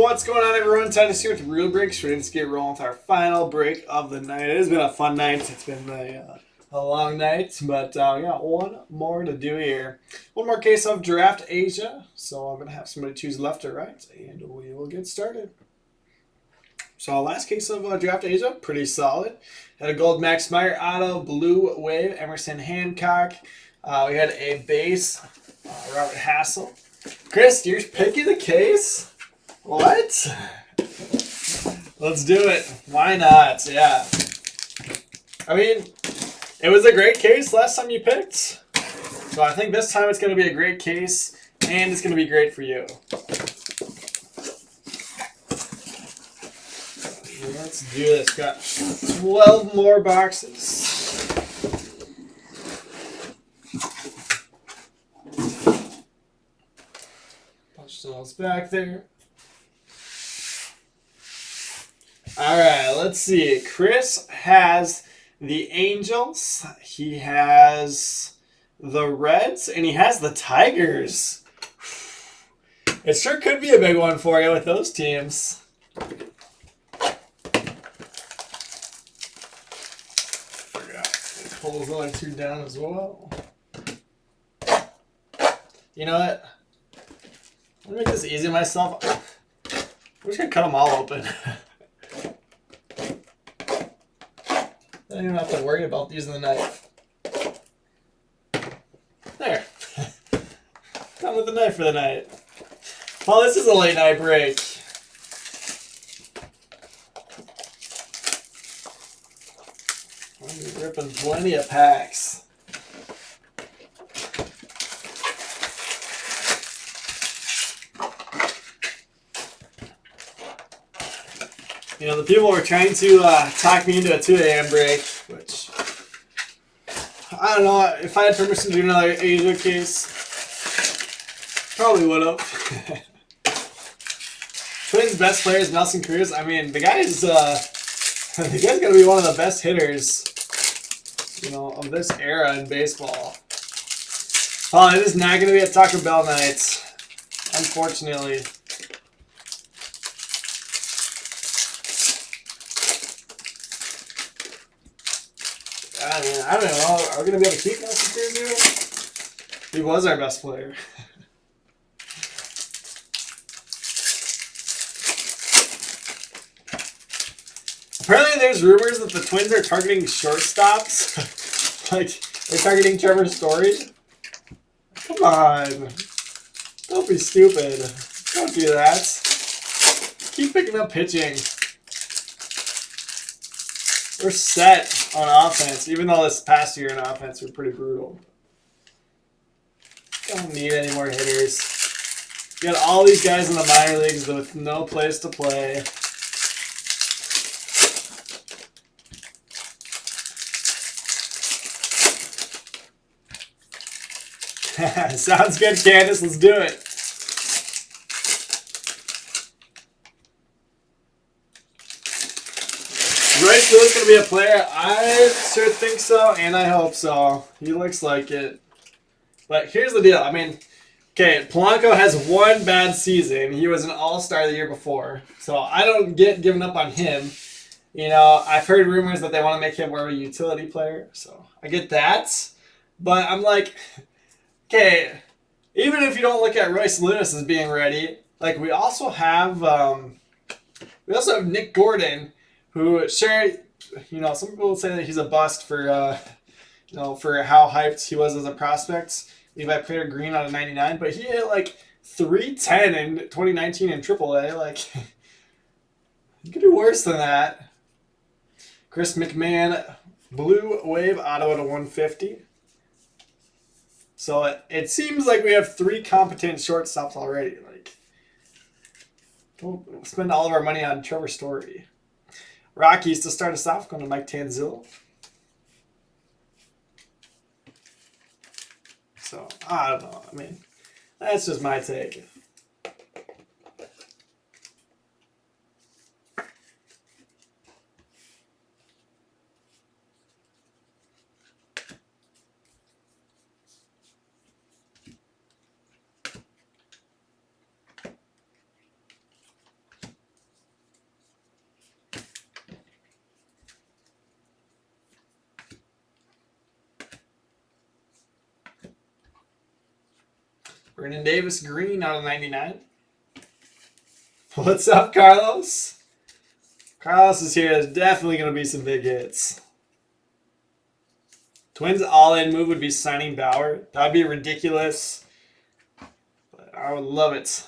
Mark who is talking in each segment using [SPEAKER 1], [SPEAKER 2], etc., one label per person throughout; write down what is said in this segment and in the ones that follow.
[SPEAKER 1] What's going on, everyone? Titus here with Real Breaks. Ready to get rolling with our final break of the night. It has been a fun night. It's been a long night, but we got one more to do here. One more case of Draft Asia. So I'm going to have somebody choose left or right, and we will get started. So last case of Draft Asia, pretty solid. Had a gold Max Meyer auto, blue wave, Emerson Hancock. We had a base, Robert Hassel. Chris, you're picking the case? What? Let's do it. Why not? Yeah. I mean, it was a great case last time you picked. So I think this time it's going to be a great case, and it's going to be great for you. Let's do this. Got 12 more boxes. Punch those back there. All right, let's see. Chris has the Angels. He has the Reds, and he has the Tigers. It sure could be a big one for you with those teams. Pull those other two down as well. You know what? I'm going to make this easy on myself. I'm just going to cut them all open. I don't even have to worry about using the knife. There. Done with the knife for the night. Well, this is a late night break. I'm ripping plenty of packs. You know, the people were trying to talk me into a 2 a.m. break, which, I don't know, if I had permission to do another Asia case, probably would have. Twins' best player is Nelson Cruz. I mean, the guy's going to be one of the best hitters, you know, of this era in baseball. Oh, it is not going to be a Taco Bell night, unfortunately. I don't know. Are we going to be able to keep Nelson Cruz here? He was our best player. Apparently there's rumors that the Twins are targeting shortstops. Like, they're targeting Trevor Story. Come on. Don't be stupid. Don't do that. Keep picking up pitching. We're set on offense, even though this past year in offense we're pretty brutal. Don't need any more hitters. You got all these guys in the minor leagues with no place to play. Sounds good, Candace. Let's do it. Royce Lewis going to be a player? I sure think so, and I hope so. He looks like it. But here's the deal. I mean, okay, Polanco has one bad season. He was an all-star the year before. So I don't get given up on him. You know, I've heard rumors that they want to make him more of a utility player. So I get that. But I'm like, okay, even if you don't look at Royce Lewis as being ready, like we also have Nick Gordon, who, sure, you know, some people would say that he's a bust for, you know, for how hyped he was as a prospect. Levi Prater Green out of 99, but he hit like 310 in 2019 in AAA. Like, you could do worse than that. Chris McMahon, blue wave auto at a 150. So it seems like we have 3 competent shortstops already. Like, don't spend all of our money on Trevor Story. Rockies to start us off, going to Mike Tanzil. So, I don't know. I mean, that's just my take. Brennan Davis green out of 99. What's up, Carlos? Carlos is here. There's definitely going to be some big hits. Twins all-in move would be signing Bauer. That would be ridiculous. But I would love it.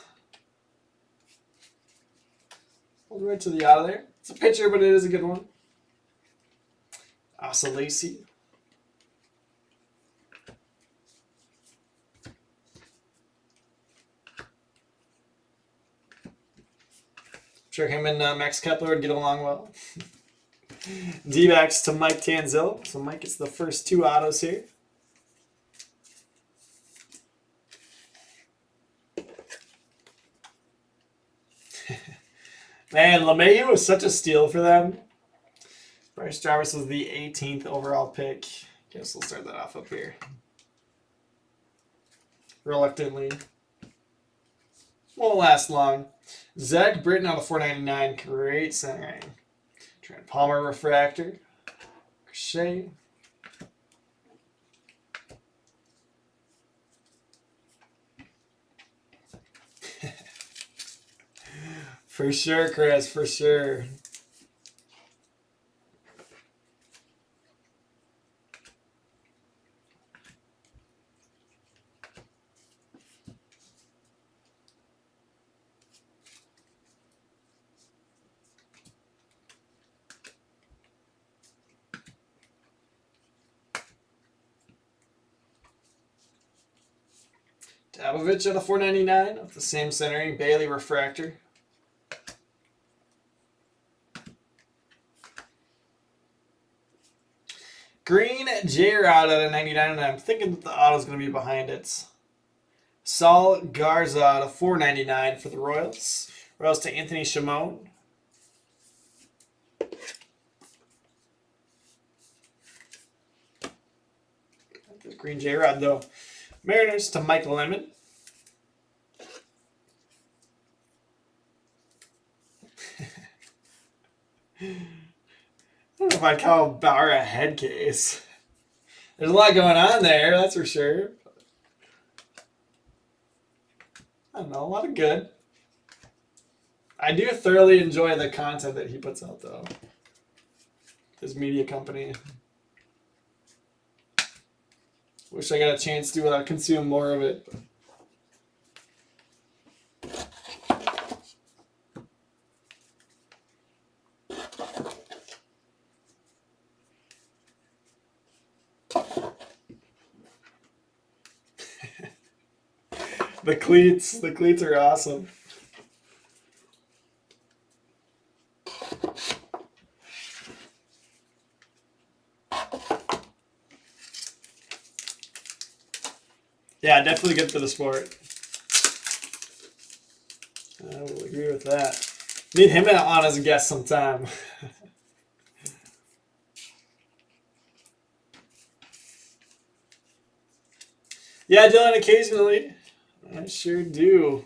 [SPEAKER 1] Hold right to the out of there. It's a pitcher, but it is a good one. Asa Lacy. I'm sure him and Max Kepler would get along well. D-backs to Mike Tanzil. So Mike gets the first 2 autos here. Man, LeMahieu was such a steal for them. Bryce Jarvis was the 18th overall pick. Guess we'll start that off up here. Reluctantly. Won't last long. Zach Britton out of 499. Great centering. Trent Palmer refractor. Crochet. For sure, Chris. For sure. Dabovich out of 499 with the same centering. Bailey refractor. Green J-Rod out of 99, and I'm thinking that the auto is going to be behind it. Saul Garza out of 499 for the Royals. Royals to Anthony Shimon. Green J-Rod, though. Mariners to Mike Lemon. I don't know if I'd call Bauer a head case. There's a lot going on there, that's for sure. I don't know, a lot of good. I do thoroughly enjoy the content that he puts out, though. His media company. Wish I got a chance to consume more of it. The cleats are awesome. Yeah, definitely good for the sport. I will agree with that. Need him on as a guest sometime. Yeah, Dylan, occasionally. I sure do.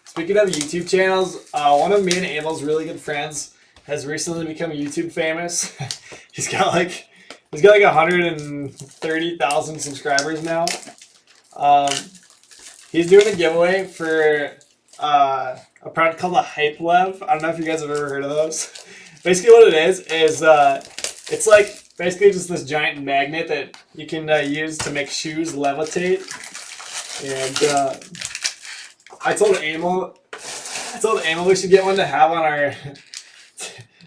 [SPEAKER 1] Speaking of YouTube channels, one of me and Abel's really good friends has recently become YouTube famous. he's got like 130,000 subscribers now. He's doing a giveaway for a product called a Hype Lev. I don't know if you guys have ever heard of those. Basically, what it is it's like basically just this giant magnet that you can use to make shoes levitate. And I told Emil we should get one to have on our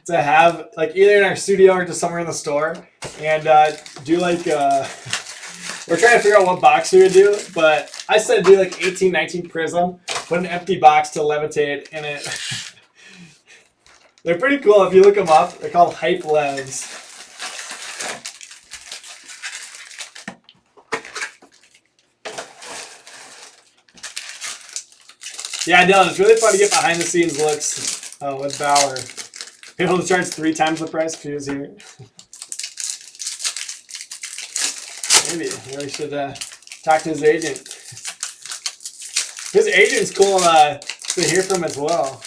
[SPEAKER 1] to have like either in our studio or just somewhere in the store, and do like we're trying to figure out what box we would do, but I said do like 1819 Prism, put an empty box to levitate in it. They're pretty cool if you look them up. They're called Hype Levs. Yeah, Dylan, it's really fun to get behind the scenes looks with Bauer. Able to charge 3 times the price if he was here. Maybe we should talk to his agent. His agent's cool to hear from as well.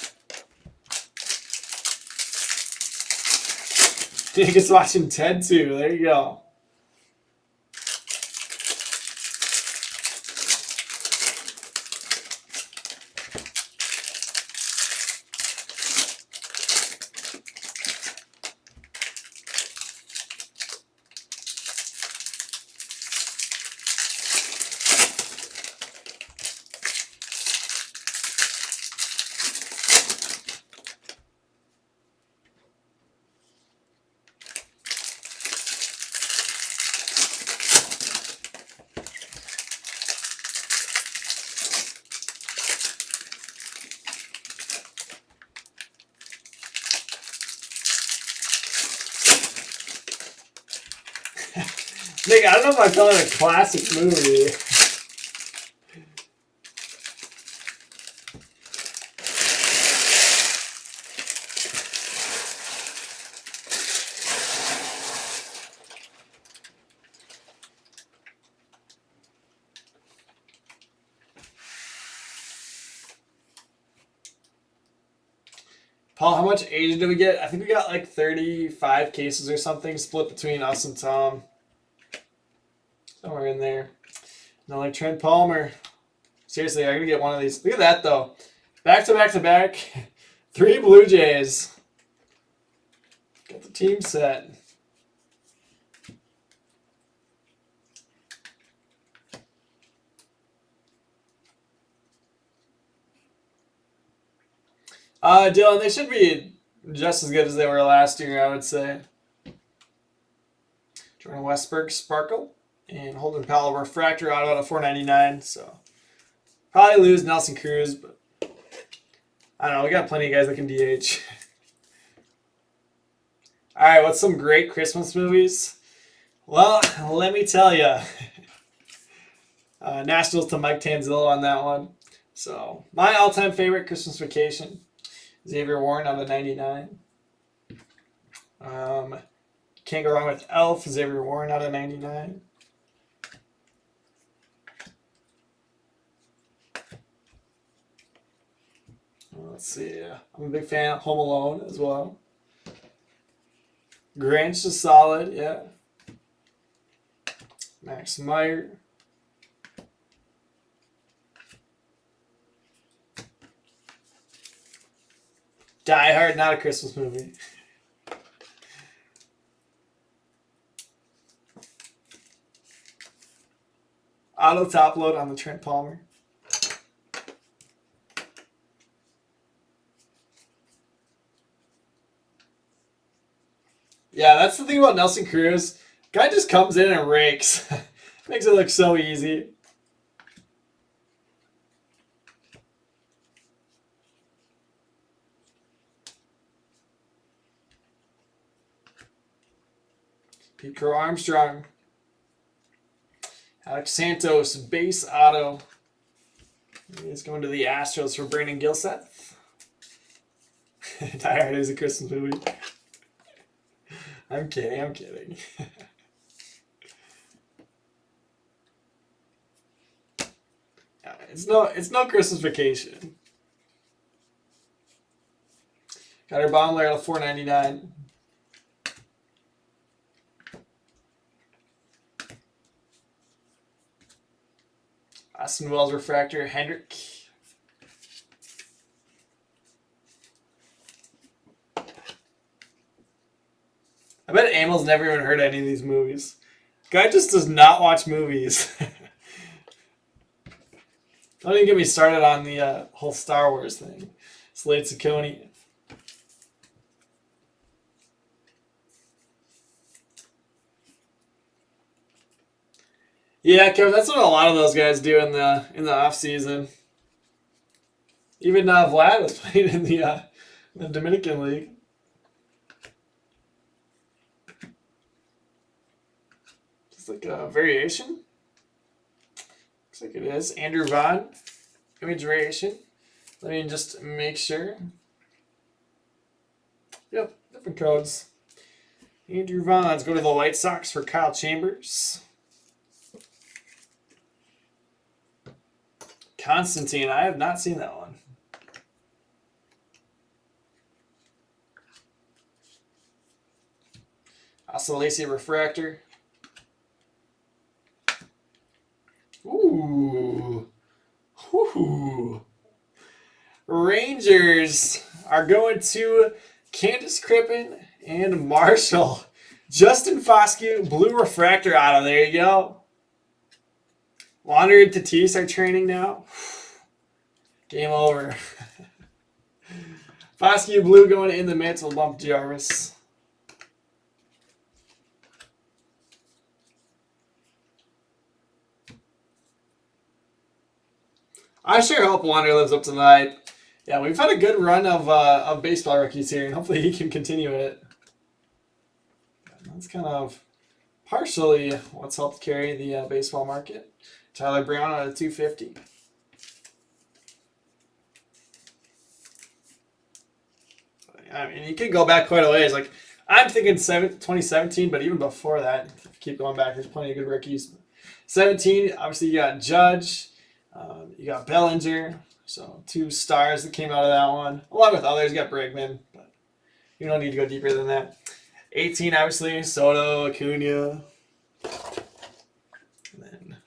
[SPEAKER 1] Jacob's watching Ted too. There you go. Nick, I don't know if I call it a classic movie. Paul, how much Asia did we get? I think we got like 35 cases or something split between us and Tom. Somewhere in there. No, like Trent Palmer. Seriously, I gotta get one of these. Look at that though. Back to back to back. 3 Blue Jays. Got the team set. Dylan, they should be just as good as they were last year, I would say. Jordan Westberg, Sparkle. And Holden Powell, Refractor Auto out of $4.99. So probably lose Nelson Cruz, but I don't know. We got plenty of guys that can DH. All right, what's some great Christmas movies? Well, let me tell you. Nationals to Mike Tanzillo on that one. So my all-time favorite Christmas Vacation, Xavier Warren out of 99. Can't go wrong with Elf, Xavier Warren out of 99. Let's see. I'm a big fan of Home Alone as well. Grinch is solid, yeah. Max Meyer. Die Hard, not a Christmas movie. Auto top load on the Trent Palmer. Yeah, that's the thing about Nelson Cruz. Guy just comes in and rakes. Makes it look so easy. Pete Crow Armstrong. Alex Santos, base auto. He's going to the Astros for Brandon Gilseth. Die Hard is a Christmas movie. I'm kidding. It's no Christmas Vacation. Got our Baumler at $4.99. Austin Wells Refractor, Hendrick. I bet Amel's never even heard any of these movies. Guy just does not watch movies. Don't even get me started on the whole Star Wars thing. Slade Ciccone. Yeah, Kevin, that's what a lot of those guys do in the off season. Even Vlad was playing in the Dominican League. Just like a variation. Looks like it is. Andrew Vaughn, image variation. Let me just make sure. Yep, different codes. Andrew Vaughn, let's go to the White Sox for Kyle Chambers. Constantine, I have not seen that one. Also, Lacey Refractor. Ooh. Whoo. Rangers are going to Candace Crippen and Marshall. Justin Foscue, blue refractor auto. There you go. Wander and Tatis are training now. Game over. Foscue blue going in the mitts will bump Jarvis. I sure hope Wander lives up to the hype. Yeah, we've had a good run of baseball rookies here, and hopefully he can continue it. That's kind of partially what's helped carry the baseball market. Tyler Brown at a 250. I mean, you can go back quite a ways. Like, I'm thinking 2017, but even before that, if you keep going back, there's plenty of good rookies. 17, obviously you got Judge, you got Bellinger, so 2 stars that came out of that one, along with others. You got Bregman, but you don't need to go deeper than that. 18, obviously, Soto, Acuna. And then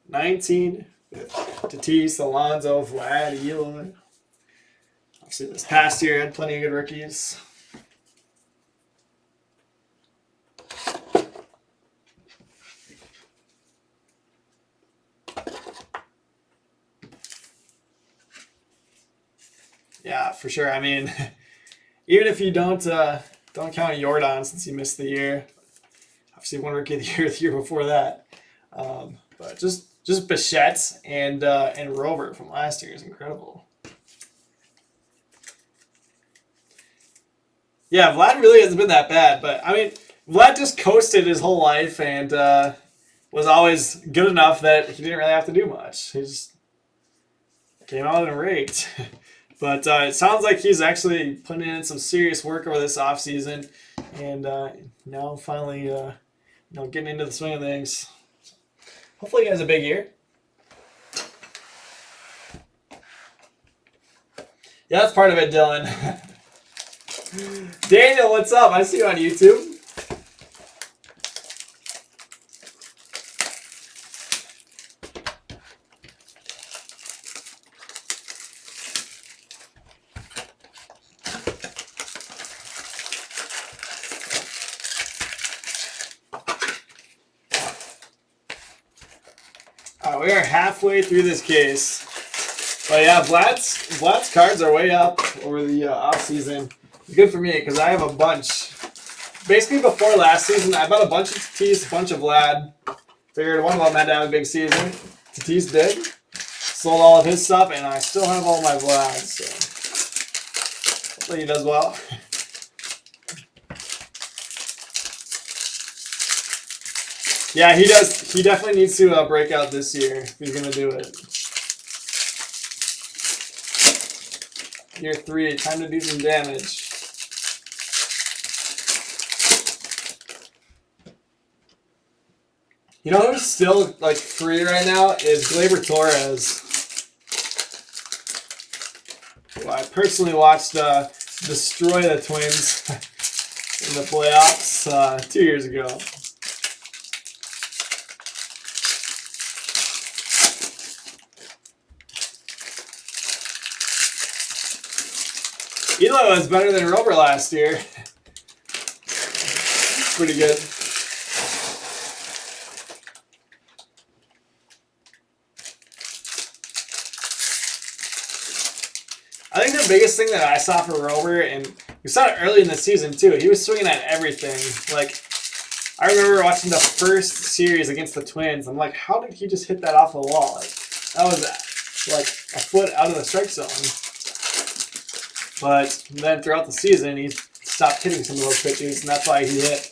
[SPEAKER 1] 19, Tatis, Alonso, Vlad, Eloy. Obviously, this past year had plenty of good rookies. Yeah, for sure. I mean, even if you don't count Jordan since he missed the year, obviously one rookie of the year before that. But just Bichette and Robert from last year is incredible. Yeah, Vlad really hasn't been that bad, but I mean, Vlad just coasted his whole life and was always good enough that he didn't really have to do much. He just came out and raked. But it sounds like he's actually putting in some serious work over this offseason and now finally getting into the swing of things. Hopefully he has a big year. Yeah, that's part of it, Dylan. Daniel, what's up? I see you on YouTube. We are halfway through this case. But yeah, Vlad's cards are way up over the off season. Good for me because I have a bunch. Basically, before last season, I bought a bunch of Tatis, a bunch of Vlad. Figured one of them had to have a big season. Tatis did. Sold all of his stuff, and I still have all my Vlad. So hopefully he does well. Yeah, he does. He definitely needs to break out this year if he's going to do it. Year 3, time to do some damage. You know who's still like free right now is Gleyber Torres. Who I personally watched destroy the Twins in the playoffs 2 years ago. Elo was better than Rober last year. Pretty good. I think the biggest thing that I saw for Rober, and we saw it early in the season too, he was swinging at everything. Like, I remember watching the first series against the Twins. I'm like, how did he just hit that off the wall? Like, that was like a foot out of the strike zone. But then throughout the season, he stopped hitting some of those pitches, and that's why he hit,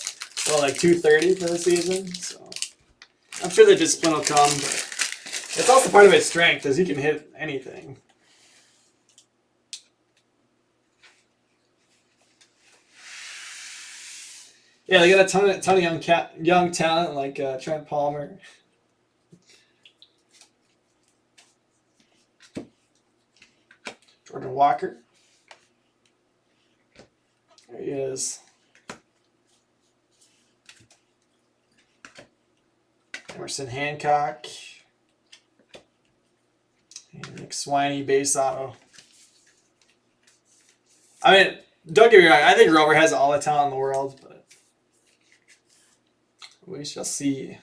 [SPEAKER 1] like 230 for the season. So I'm sure the discipline will come, but it's also part of his strength, is he can hit anything. Yeah, they got a ton of young talent like Trent Palmer. Jordan Walker. There he is. Emerson Hancock. And Nick Swiney base auto. I mean, don't get me wrong. I think Rover has all the talent in the world, but we shall see.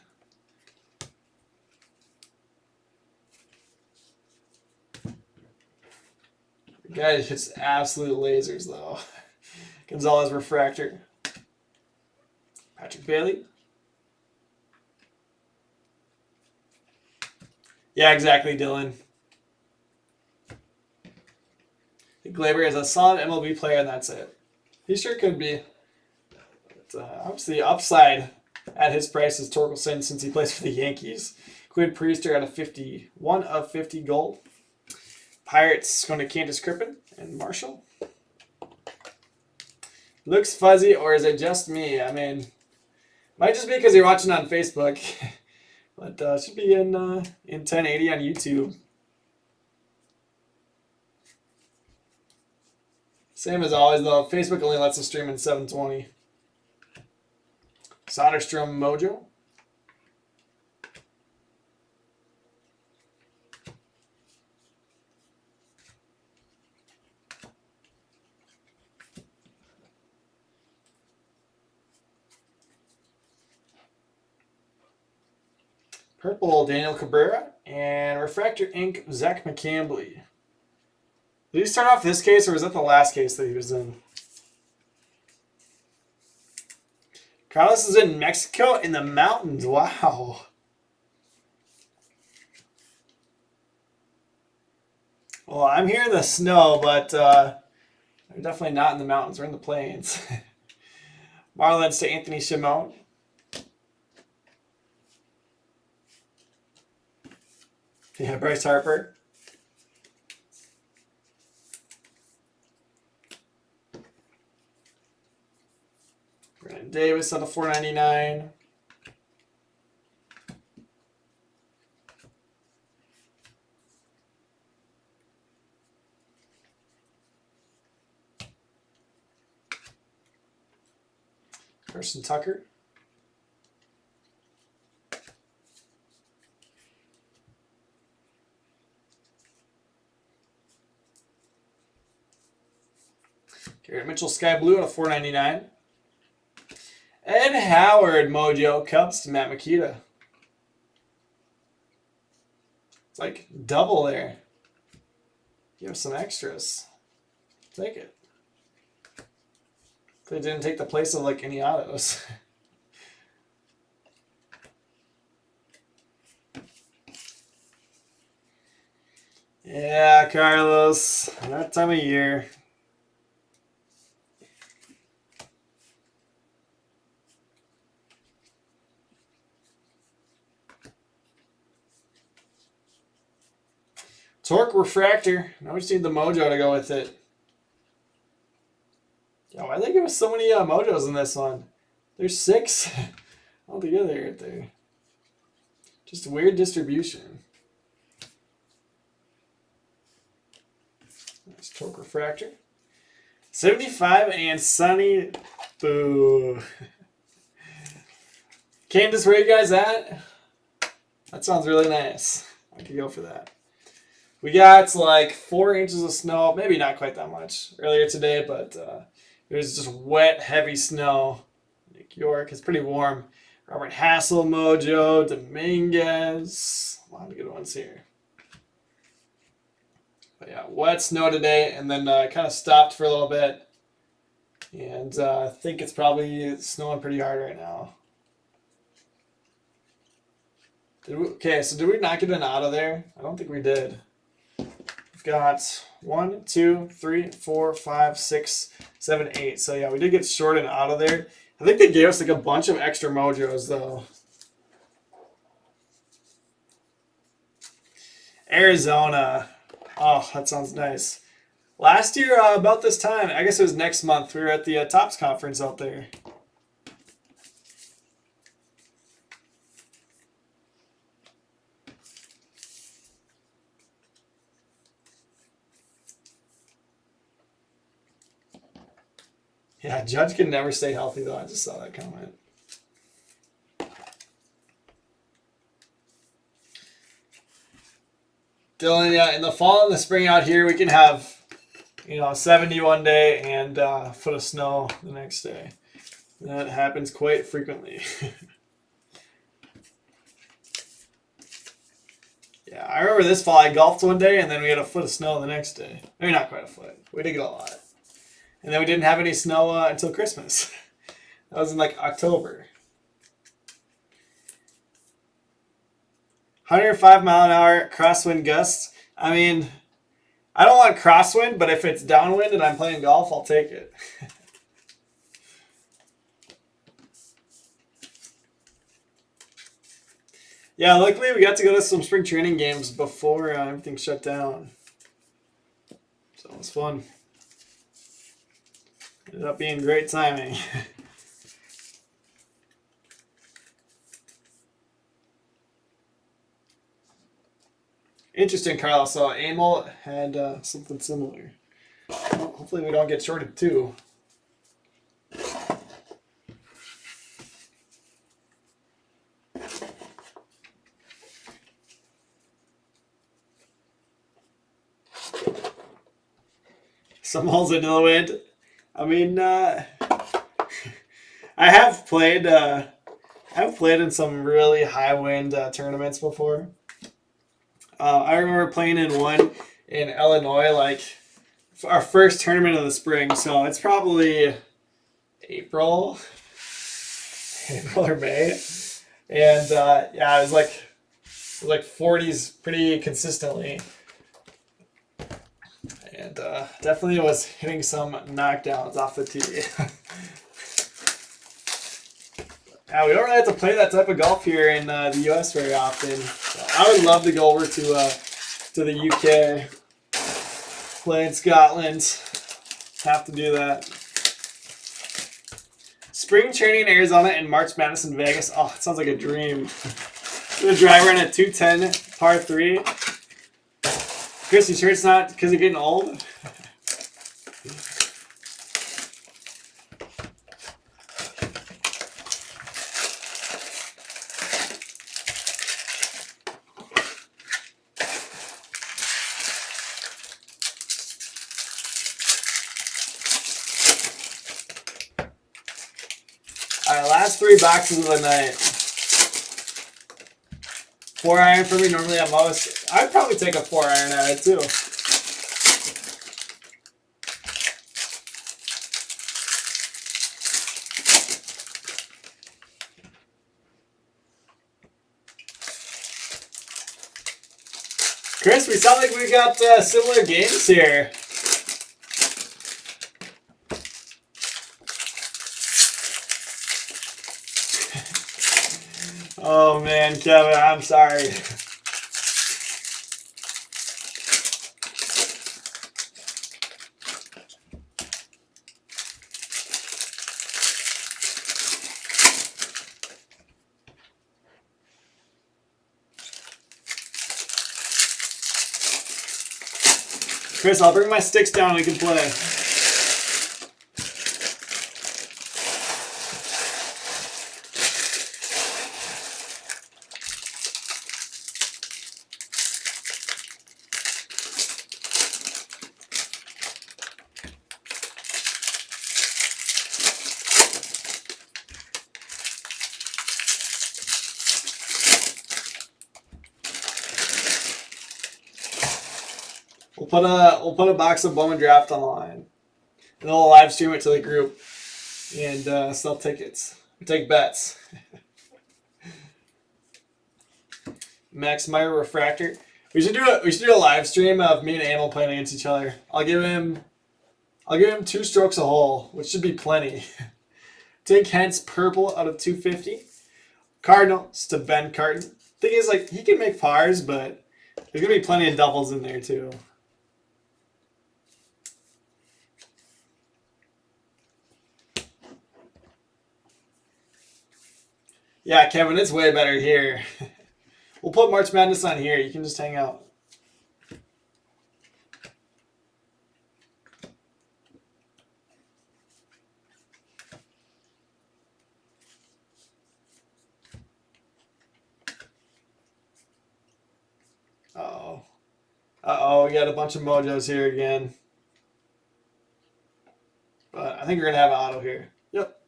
[SPEAKER 1] The guy hits absolute lasers, though. Gonzalez Refractor. Patrick Bailey. Yeah, exactly, Dylan. I think Glaber is a solid MLB player, and that's it. He sure could be. But, obviously, upside at his price is Torkelson since he plays for the Yankees. Quinn Priester at a 51 of 50 gold. Pirates going to Candace Crippen and Marshall. Looks fuzzy, or is it just me? I mean, might just be because you're watching on Facebook. But should be in 1080 on YouTube. Same as always, though. Facebook only lets us stream in 720. Soderstrom Mojo. Purple, Daniel Cabrera. And Refractor Ink, Zach McCambley. Did he start off this case, or was that the last case that he was in? Carlos is in Mexico in the mountains. Wow. Well, I'm here in the snow, but we're definitely not in the mountains. We're in the plains. Marlins to Anthony Shimon. Yeah, Bryce Harper. Brandon Davis on a $4.99. Carson Tucker. Garrett Mitchell Sky Blue at a $4.99. Ed Howard Mojo Cubs to Matt Makita. It's like double there. You have some extras. Take it. They didn't take the place of like any autos. Yeah, Carlos. That time of year. Torque Refractor. Now we just need the Mojo to go with it. Yeah, why did they give us so many Mojos in this one? There's 6 altogether right there. Just a weird distribution. That's Torque Refractor. 75 and Sunny. Boo. Candace, where are you guys at? That sounds really nice. I could go for that. We got like 4 inches of snow, maybe not quite that much earlier today, but it was just wet, heavy snow. Nick York is pretty warm. Robert Hassel, Mojo, Dominguez. A lot of good ones here. But yeah, wet snow today, and then kind of stopped for a little bit. And I think it's probably snowing pretty hard right now. Okay, so did we not get an auto there? I don't think we did. We've got 1, 2, 3, 4, 5, 6, 7, 8. So yeah, we did get short and out of there. I think they gave us like a bunch of extra Mojos though. Arizona. Oh, that sounds nice. Last year, about this time, I guess it was next month, we were at the Topps conference out there. Yeah, Judge can never stay healthy, though. I just saw that comment. Dylan, yeah, in the fall and the spring out here, we can have, 70 one day and a foot of snow the next day. That happens quite frequently. Yeah, I remember this fall I golfed one day and then we had a foot of snow the next day. Maybe not quite a foot. We did get a lot. And then we didn't have any snow until Christmas. That was in like October. 105-mile-an-hour crosswind gusts. I mean, I don't want crosswind, but if it's downwind and I'm playing golf, I'll take it. Yeah, luckily we got to go to some spring training games before everything shut down. So it was fun. Ended up being great timing. Interesting, Carlos. So Amel had something similar. Well, hopefully we don't get shorted too. Some holes into the wind. I mean, I have played in some really high wind tournaments before. I remember playing in one in Illinois, like our first tournament of the spring. So it's probably April or May, and yeah, it was like 40s pretty consistently. And definitely was hitting some knockdowns off the tee. Yeah, we don't really have to play that type of golf here in the U.S. very often. So I would love to go over to the U.K., play in Scotland. Have to do that. Spring training in Arizona and March Madness in Vegas. Oh, it sounds like a dream. The driver in a 210 par 3. Chris, you sure it's not because you're getting old? Alright, last 3 boxes of the night. 4-iron for me, normally at most. I'd probably take a 4-iron at it too. Chris, we sound like we got similar games here. Oh man, Kevin, I'm sorry. Chris, I'll bring my sticks down and we can play. We'll put a box of Bowman draft on the line, and then we'll live stream it to the group and sell tickets. Take bets. Max Meyer Refractor. We should do a live stream of me and Amel playing against each other. I'll give him 2 strokes a hole, which should be plenty. Take Hence Purple out of 250. Cardinals to Ben Carton. Thing is, like, he can make pars, but there's gonna be plenty of doubles in there too. Yeah, Kevin, it's way better here. We'll put March Madness on here. You can just hang out. Uh-oh. Uh-oh, we got a bunch of mojos here again. But I think we're going to have an auto here. Yep.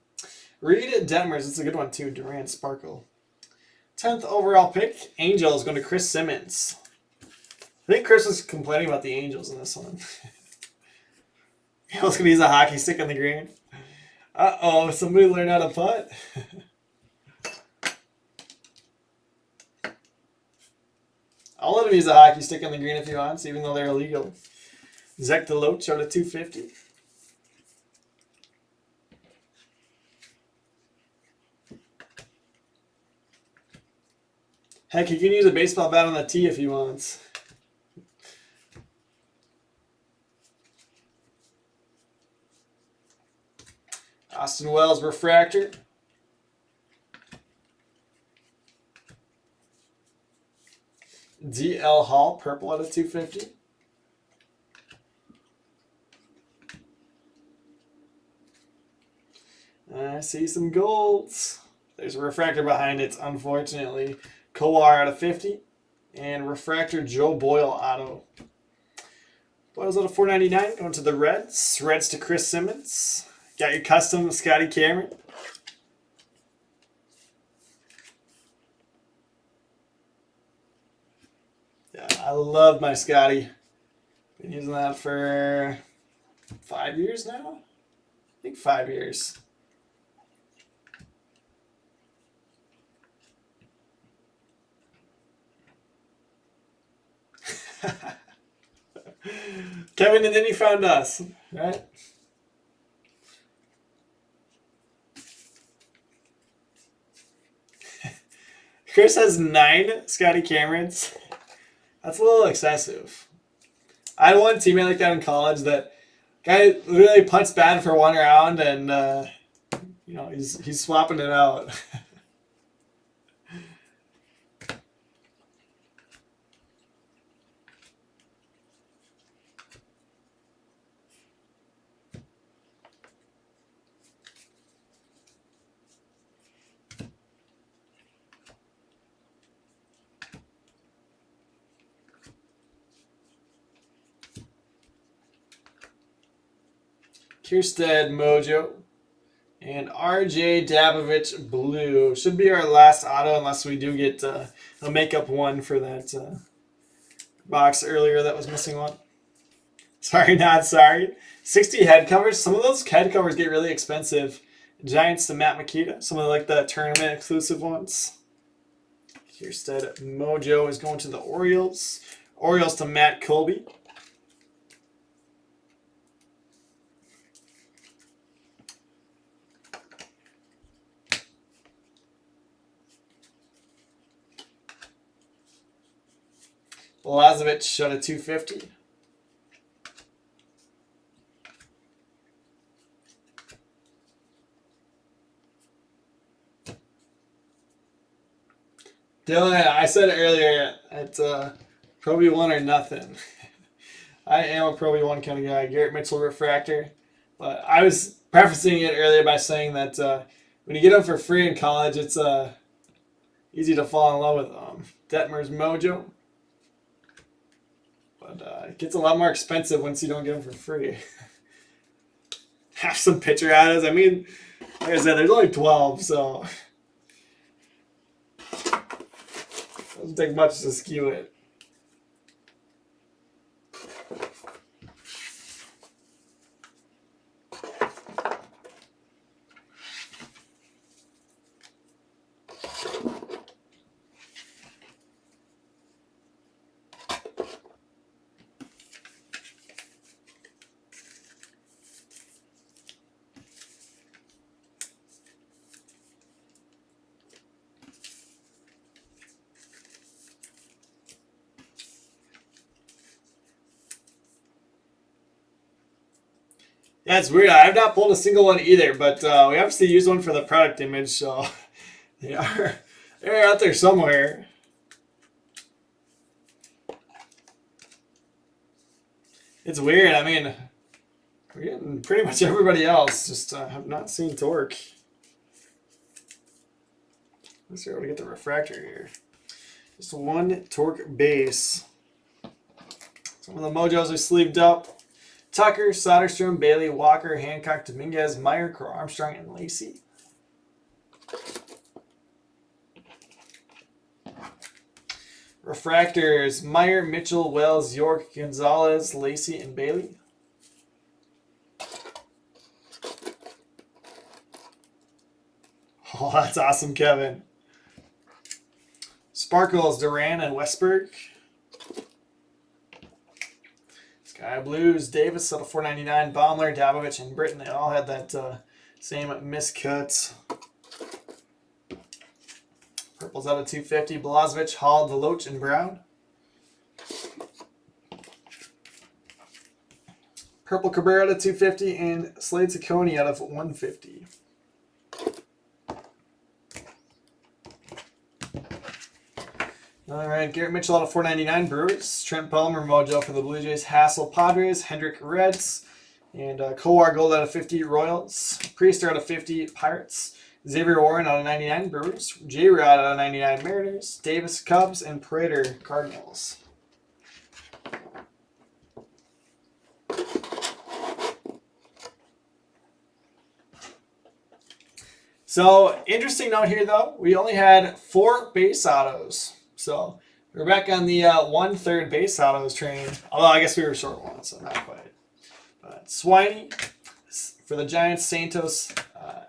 [SPEAKER 1] Reed Detmers. It's a good one, too. Durant Sparkle. 10th overall pick. Angels going to Chris Simmons. I think Chris was complaining about the Angels in this one. He was going to use a hockey stick on the green. Uh-oh, somebody learned how to putt. I'll let him use a hockey stick on the green if he wants, even though they're illegal. Zach DeLoach out of 250. Heck, he can use a baseball bat on the tee if he wants. Austin Wells Refractor. DL Hall, purple out of 250. I see some golds. There's a refractor behind it, unfortunately. Kowar out of 50. And refractor Joe Boyle auto. Boyle's out of 499. Going to the Reds. Reds to Chris Simmons. Got your custom Scotty Cameron. Yeah, I love my Scotty. Been using that for 5 years now. I think 5 years. Kevin, and then he found us, right? Chris has 9 Scotty Camerons. That's a little excessive. I had one teammate like that in college that guy literally punts bad for 1 round and you know he's swapping it out. Kierstead Mojo and RJ Dabovich Blue. Should be our last auto unless we do get a makeup one for that box earlier that was missing one. Sorry, not sorry. 60 head covers. Some of those head covers get really expensive. Giants to Matt Makita. Some of like the tournament exclusive ones. Kierstead Mojo is going to the Orioles. Orioles to Matt Colby. Lazovic shot a 250. Dylan, I said earlier, it's Pro V1 or nothing. I am a Pro V1 kind of guy. Garrett Mitchell refractor. But I was prefacing it earlier by saying that when you get them for free in college, it's easy to fall in love with them. Detmer's Mojo. But it gets a lot more expensive once you don't get them for free. Have some pitcher ads. I mean, like I said, there's only 12, so it doesn't take much to skew it. Yeah, it's weird. I have not pulled a single one either, but we obviously use one for the product image, so they're out there somewhere. It's weird. I mean, we're getting pretty much everybody else. Just have not seen Torque. Let's see how we get the refractor here. Just one Torque base. Some of the Mojos are sleeved up. Tucker, Soderstrom, Bailey, Walker, Hancock, Dominguez, Meyer, Crow, Armstrong, and Lacey. Refractors, Meyer, Mitchell, Wells, York, Gonzalez, Lacey, and Bailey. Oh, that's awesome, Kevin. Sparkles, Duran and Westberg. Sky Blues, Davis out of 499, Baumler, Davovich, and Britton. They all had that same miscut. Purples out of 250, Blazovic, Hall, Deloach, and Brown. Purple Cabrera out of 250, and Slade Ciccone out of 150. All right, Garrett Mitchell out of 499, Brewers. Trent Palmer, Mojo for the Blue Jays. Hassel, Padres. Hendrick, Reds. And Kowar Gold out of 50, Royals. Priester out of 50, Pirates. Xavier Warren out of 99, Brewers. J-Rod out of 99, Mariners. Davis, Cubs. And Prater, Cardinals. So, interesting note here, though. We only had 4 base autos. So, we're back on the 1/3 base autos train. Although, I guess we were short one, so not quite. But Swiney for the Giants, Santos,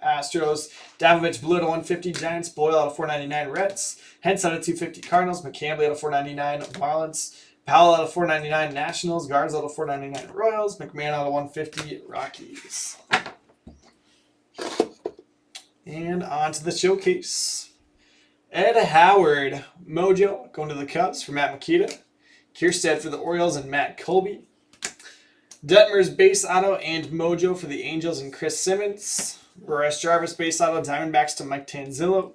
[SPEAKER 1] Astros. Davovich, Blue out of 150, Giants. Boyle out of 499, Reds. Hentz out of 250, Cardinals. McCambly out of 499, Marlins. Powell out of 499, Nationals. Guards out of 499, Royals. McMahon out of 150, Rockies. And on to the showcase. Ed Howard, Mojo, going to the Cubs for Matt Makita. Kierstead for the Orioles and Matt Colby. Detmer's base auto and Mojo for the Angels and Chris Simmons. Bryce Jarvis base auto, Diamondbacks to Mike Tanzillo.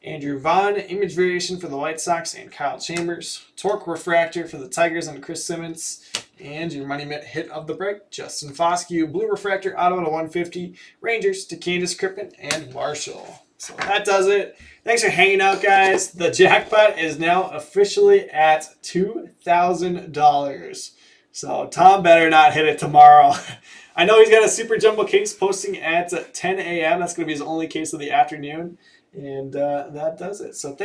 [SPEAKER 1] Andrew Vaughn, image variation for the White Sox and Kyle Chambers. Torque refractor for the Tigers and Chris Simmons. And your money mitt hit of the break, Justin Foscue, blue refractor auto to 150, Rangers to Candace Crippen and Marshall. So that does it. Thanks for hanging out, guys. The jackpot is now officially at $2,000. So Tom better not hit it tomorrow. I know he's got a super jumbo case posting at 10 a.m. That's going to be his only case of the afternoon. And that does it. So thanks.